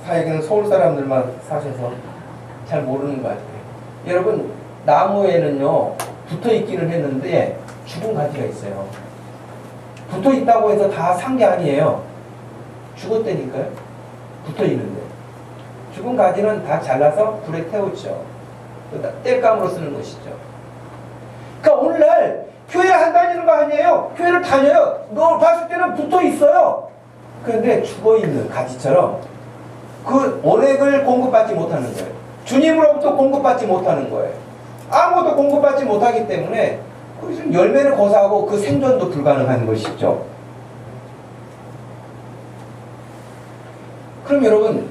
여기는 서울 사람들만 사셔서 잘 모르는 것 같아요. 여러분 나무에는요 붙어 있기는 했는데 죽은 가지가 있어요. 붙어 있다고 해서 다 산 게 아니에요. 죽었다니까요. 붙어 있는데 죽은 가지는 다 잘라서 불에 태우죠. 땔감으로 쓰는 것이죠. 그러니까 오늘날 교회를 안 다니는 거 아니에요. 교회를 다녀요. 너 봤을 때는 붙어 있어요. 그런데 죽어 있는 가지처럼 그 언액을 공급받지 못하는 거예요. 주님으로부터 공급받지 못하는 거예요. 아무것도 공급받지 못하기 때문에 열매를 고사하고 그 생존도 불가능한 것이죠. 그럼 여러분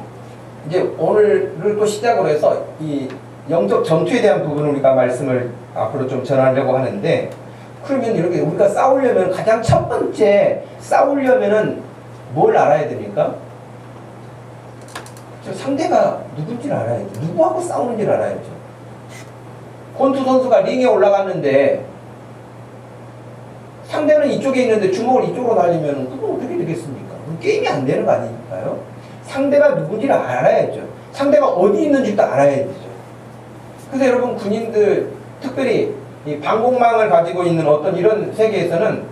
이제 오늘을 또 시작으로 해서 이 영적 전투에 대한 부분을 우리가 말씀을 앞으로 좀 전하려고 하는데, 그러면 이렇게 우리가 싸우려면 가장 첫 번째 싸우려면은 뭘 알아야 됩니까? 상대가 누군지를 알아야죠. 누구하고 싸우는지를 알아야죠. 권투 선수가 링에 올라갔는데 상대는 이쪽에 있는데 주먹을 이쪽으로 날리면 그건 어떻게 되겠습니까? 게임이 안 되는 거 아닙니까요? 상대가 누군지를 알아야죠. 상대가 어디 있는지도 알아야 되죠. 그래서 여러분 군인들 특별히 이 방공망을 가지고 있는 어떤 이런 세계에서는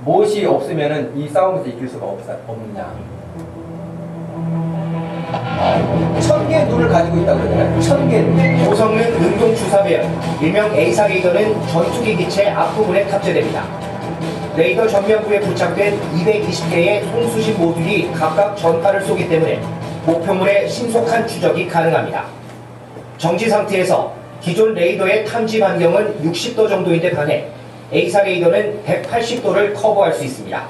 무엇이 없으면은 이 싸움에서 이길 수가 없느냐. 1000개의 눈을 가지고 있다고 그러잖아요. 1000개의 눈. 고성능 능동주사배열, 일명 에이사 레이더는 전투기 기체 앞부분에 탑재됩니다. 레이더 전면부에 부착된 220개의 송수신 모듈이 각각 전파를 쏘기 때문에 목표물의 신속한 추적이 가능합니다. 정지 상태에서 기존 레이더의 탐지 반경은 60도 정도인데 반해 에이사 레이더는 180도를 커버할 수 있습니다.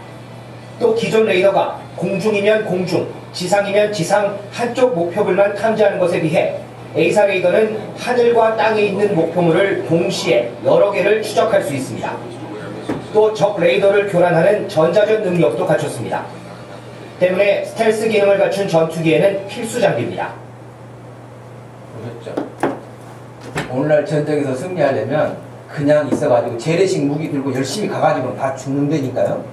또 기존 레이더가 공중이면 공중, 지상이면 지상 한쪽 목표물만 탐지하는 것에 비해 에이사 레이더는 하늘과 땅에 있는 목표물을 동시에 여러 개를 추적할 수 있습니다. 또 적 레이더를 교란하는 전자전 능력도 갖췄습니다. 때문에 스텔스 기능을 갖춘 전투기에는 필수 장비입니다. 보셨죠? 오늘날 전쟁에서 승리하려면 그냥 있어가지고 재래식 무기 들고 열심히 가가지고 다 죽는다니까요.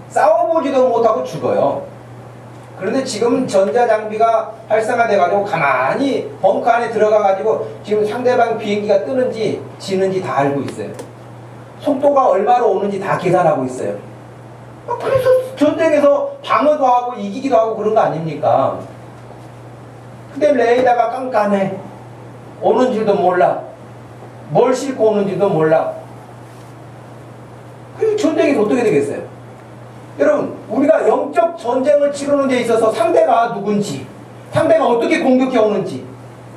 싸워보지도 못하고 죽어요. 그런데 지금 전자장비가 활성화돼가지고 가만히 벙커 안에 들어가가지고 지금 상대방 비행기가 뜨는지 지는지 다 알고 있어요. 속도가 얼마로 오는지 다 계산하고 있어요. 그래서 전쟁에서 방어도 하고 이기기도 하고 그런 거 아닙니까? 근데 레이더가 깜깜해. 오는지도 몰라. 뭘 싣고 오는지도 몰라. 그 전쟁이 어떻게 되겠어요? 여러분, 우리가 영적 전쟁을 치르는 데 있어서 상대가 누군지, 상대가 어떻게 공격해 오는지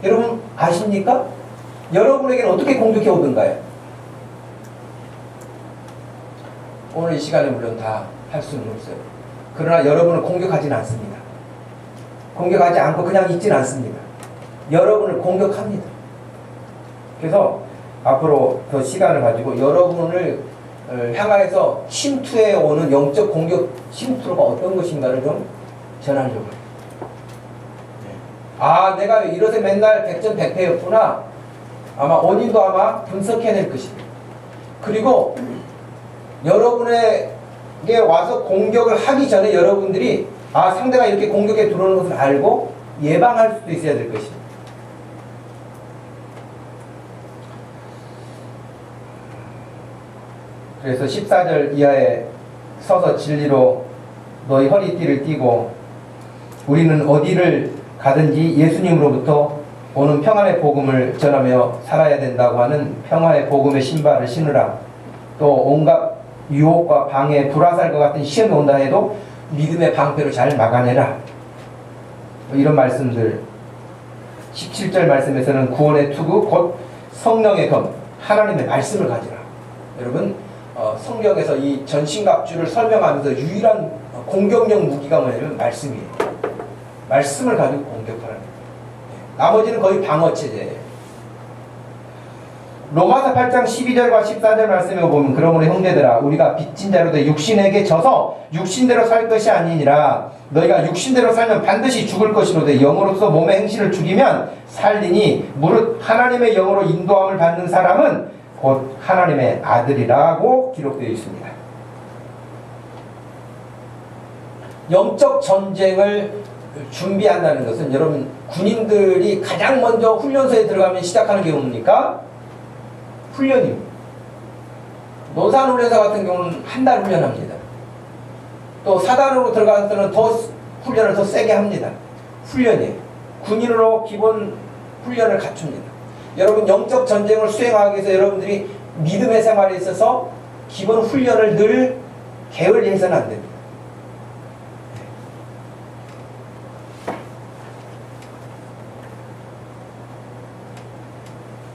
여러분 아십니까? 여러분에게는 어떻게 공격해 오던가요? 오늘 이 시간에 물론 다 할 수는 없어요. 그러나 여러분을 공격하지는 않습니다. 공격하지 않고 그냥 있지는 않습니다. 여러분을 공격합니다. 그래서 앞으로 더 시간을 가지고 여러분을 향하여서 침투해 오는 영적 공격 침투가 어떤 것인가를 좀 전하려고 해요. 아, 내가 이렇게 맨날 백전백패였구나. 아마 원인도 아마 분석해낼 것입니다. 그리고 여러분에게 와서 공격을 하기 전에 여러분들이 아, 상대가 이렇게 공격에 들어오는 것을 알고 예방할 수도 있어야 될 것입니다. 그래서 14절 이하에 서서 진리로 너희 허리띠를 띠고 우리는 어디를 가든지 예수님으로부터 오는 평안의 복음을 전하며 살아야 된다고 하는 평화의 복음의 신발을 신으라. 또 온갖 유혹과 방해, 불화살과 같은 시험이 온다 해도 믿음의 방패로 잘 막아내라. 이런 말씀들. 17절 말씀에서는 구원의 투구 곧 성령의 검, 하나님의 말씀을 가지라. 여러분, 성경에서 이 전신갑주를 설명하면서 유일한 공격력 무기가 뭐냐면 말씀이에요. 말씀을 가지고 공격하라는 거예요. 나머지는 거의 방어체제예요. 로마서 8장 12절과 14절 말씀에 보면 그러므로 형제들아 우리가 빚진 자로 돼 육신에게 져서 육신대로 살 것이 아니니라. 너희가 육신대로 살면 반드시 죽을 것이로되 영으로서 몸의 행실을 죽이면 살리니 무릇 하나님의 영으로 인도함을 받는 사람은 곧 하나님의 아들이라고 기록되어 있습니다. 영적 전쟁을 준비한다는 것은 여러분 군인들이 가장 먼저 훈련소에 들어가면 시작하는 게 뭡니까? 훈련입니다. 노산훈련사 같은 경우는 한 달 훈련합니다. 또 사단으로 들어가서는 더 훈련을 더 세게 합니다. 훈련이에요. 군인으로 기본 훈련을 갖춥니다. 여러분 영적 전쟁을 수행하기 위해서 여러분들이 믿음의 생활에 있어서 기본 훈련을 늘 게을리해서는 안 됩니다.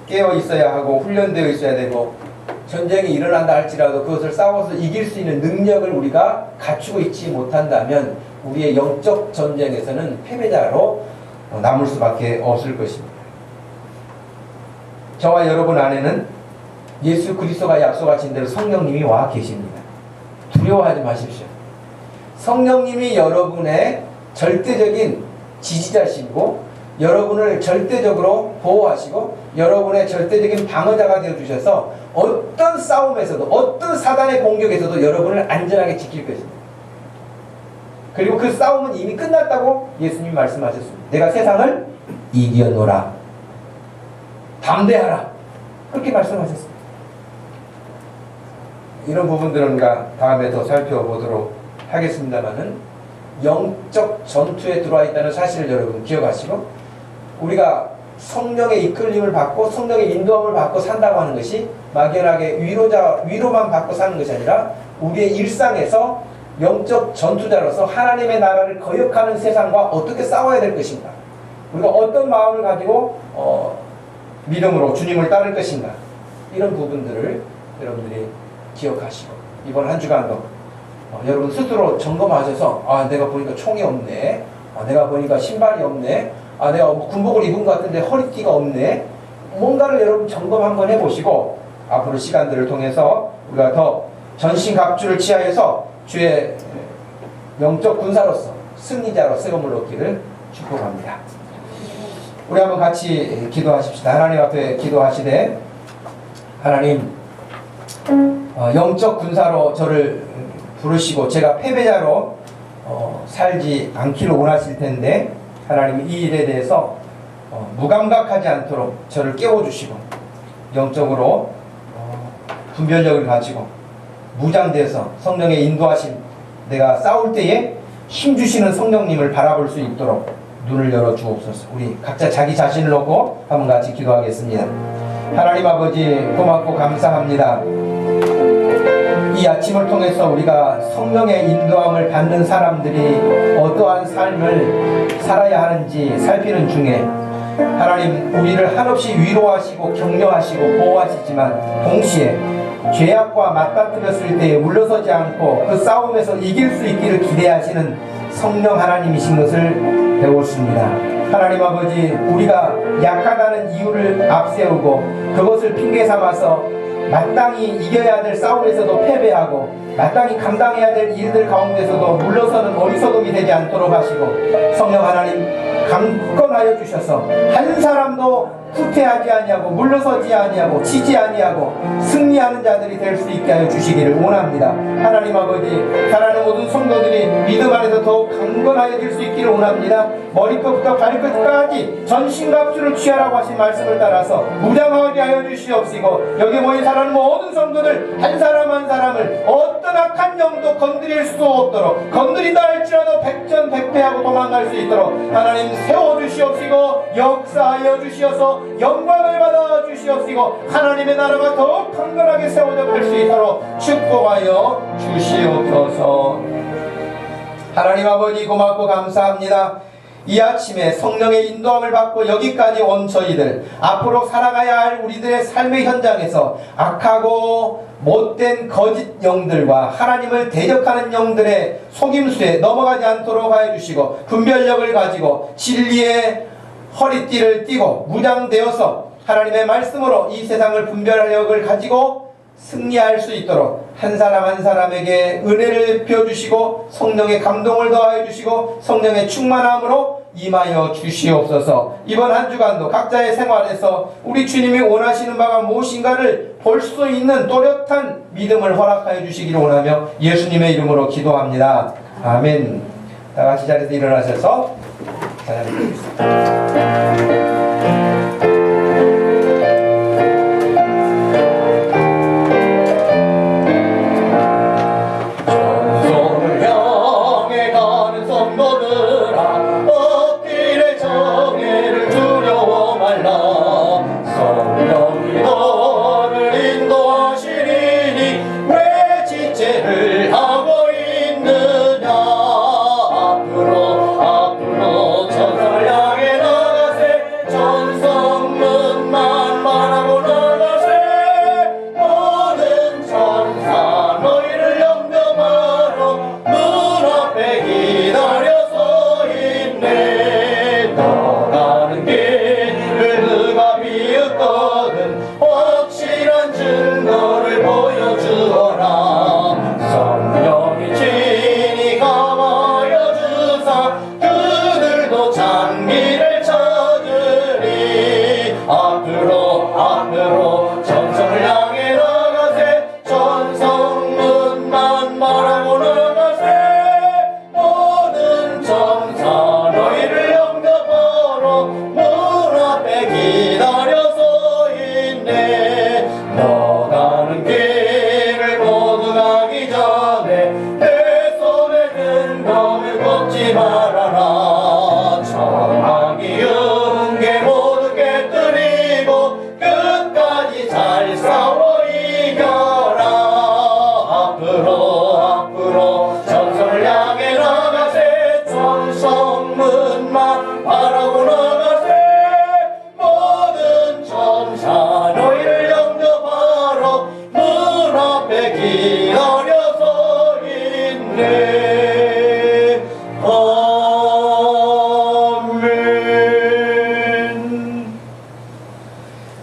깨어 있어야 하고 훈련되어 있어야 되고 전쟁이 일어난다 할지라도 그것을 싸워서 이길 수 있는 능력을 우리가 갖추고 있지 못한다면 우리의 영적 전쟁에서는 패배자로 남을 수밖에 없을 것입니다. 저와 여러분 안에는 예수 그리스도가 약속하신 대로 성령님이 와 계십니다. 두려워하지 마십시오. 성령님이 여러분의 절대적인 지지자시고 여러분을 절대적으로 보호하시고 여러분의 절대적인 방어자가 되어주셔서 어떤 싸움에서도 어떤 사단의 공격에서도 여러분을 안전하게 지킬 것입니다. 그리고 그 싸움은 이미 끝났다고 예수님이 말씀하셨습니다. 내가 세상을 이겼노라. 담대하라. 그렇게 말씀하셨습니다. 이런 부분들은 다음에 더 살펴보도록 하겠습니다만은 영적 전투에 들어와 있다는 사실을 여러분 기억하시고 우리가 성령의 이끌림을 받고 성령의 인도함을 받고 산다고 하는 것이 막연하게 위로만 받고 사는 것이 아니라 우리의 일상에서 영적 전투자로서 하나님의 나라를 거역하는 세상과 어떻게 싸워야 될 것인가, 우리가 어떤 마음을 가지고 믿음으로 주님을 따를 것인가, 이런 부분들을 여러분들이 기억하시고 이번 한 주간도 여러분 스스로 점검하셔서 아, 내가 보니까 총이 없네, 아, 내가 보니까 신발이 없네, 아, 내가 군복을 입은 것 같은데 허리띠가 없네, 뭔가를 여러분 점검 한번 해보시고 앞으로 시간들을 통해서 우리가 더 전신갑주를 취하여서 주의 영적 군사로서 승리자로 세움을 얻기를 축복합니다. 우리 한번 같이 기도하십시다. 하나님 앞에 기도하시되 하나님 영적 군사로 저를 부르시고 제가 패배자로 살지 않기를 원하실 텐데 하나님 이 일에 대해서 무감각하지 않도록 저를 깨워주시고 영적으로 분별력을 가지고 무장돼서 성령의 인도하심, 내가 싸울 때에 힘주시는 성령님을 바라볼 수 있도록 눈을 열어 주옵소서. 우리 각자 자기 자신을 놓고 한번 같이 기도하겠습니다. 하나님 아버지 고맙고 감사합니다. 이 아침을 통해서 우리가 성령의 인도함을 받는 사람들이 어떠한 삶을 살아야 하는지 살피는 중에 하나님 우리를 한없이 위로하시고 격려하시고 보호하시지만 동시에 죄악과 맞닥뜨렸을 때 물러서지 않고 그 싸움에서 이길 수 있기를 기대하시는 성령 하나님이신 것을 배웠습니다. 하나님 아버지 우리가 약하다는 이유를 앞세우고 그것을 핑계 삼아서 마땅히 이겨야 될 싸움에서도 패배하고 마땅히 감당해야 될 일들 가운데서도 물러서는 어리석음이 되지 않도록 하시고 성령 하나님 강건하여 주셔서 한 사람도 후퇴하지 아니하고 물러서지 아니하고 지지 아니하고 승리하는 자들이 될 수 있게 하여 주시기를 원합니다. 하나님 아버지 사랑하는 모든 성도들이 믿음 안에서 더욱 강건하여질 수 있기를 원합니다. 머리끝부터 발끝까지 전신갑주를 취하라고 하신 말씀을 따라서 무장하게 하여 주시옵시고 여기 모인 사랑하는 모든 성도들 한 사람 한 사람을 어떤 악한 영도 건드릴 수 없도록 건드린다 할지라도 백전백패하고 도망갈 수 있도록 하나님 세워주시옵시고 역사하여 주시어서 영광을 받아 주시옵시고 하나님의 나라가 더욱 강건하게 세워져 갈 수 있도록 축복하여 주시옵소서. 하나님 아버지 고맙고 감사합니다. 이 아침에 성령의 인도함을 받고 여기까지 온 저희들 앞으로 살아가야 할 우리들의 삶의 현장에서 악하고 못된 거짓 영들과 하나님을 대적하는 영들의 속임수에 넘어가지 않도록 하여 주시고 분별력을 가지고 진리의 허리띠를 띠고 무장되어서 하나님의 말씀으로 이 세상을 분별력을 가지고 승리할 수 있도록 한 사람 한 사람에게 은혜를 베어주시고 성령의 감동을 더하여 주시고 성령의 충만함으로 임하여 주시옵소서. 이번 한 주간도 각자의 생활에서 우리 주님이 원하시는 바가 무엇인가를 볼 수 있는 또렷한 믿음을 허락하여 주시기를 원하며 예수님의 이름으로 기도합니다. 아멘. 다 같이 자리에서 일어나셔서 찬양드리겠습니다.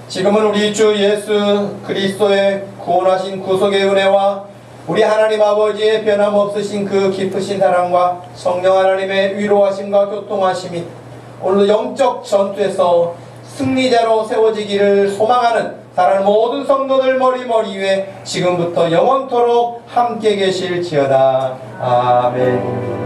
지금은 우리 주 예수 그리스도의 구원하신 구속의 은혜와 우리 하나님 아버지의 변함없으신 그 깊으신 사랑과 성령 하나님의 위로하심과 교통하심이 오늘도 영적 전투에서 승리자로 세워지기를 소망하는 사랑하는 모든 성도들 머리 위에 지금부터 영원토록 함께 계실지어다. 아멘.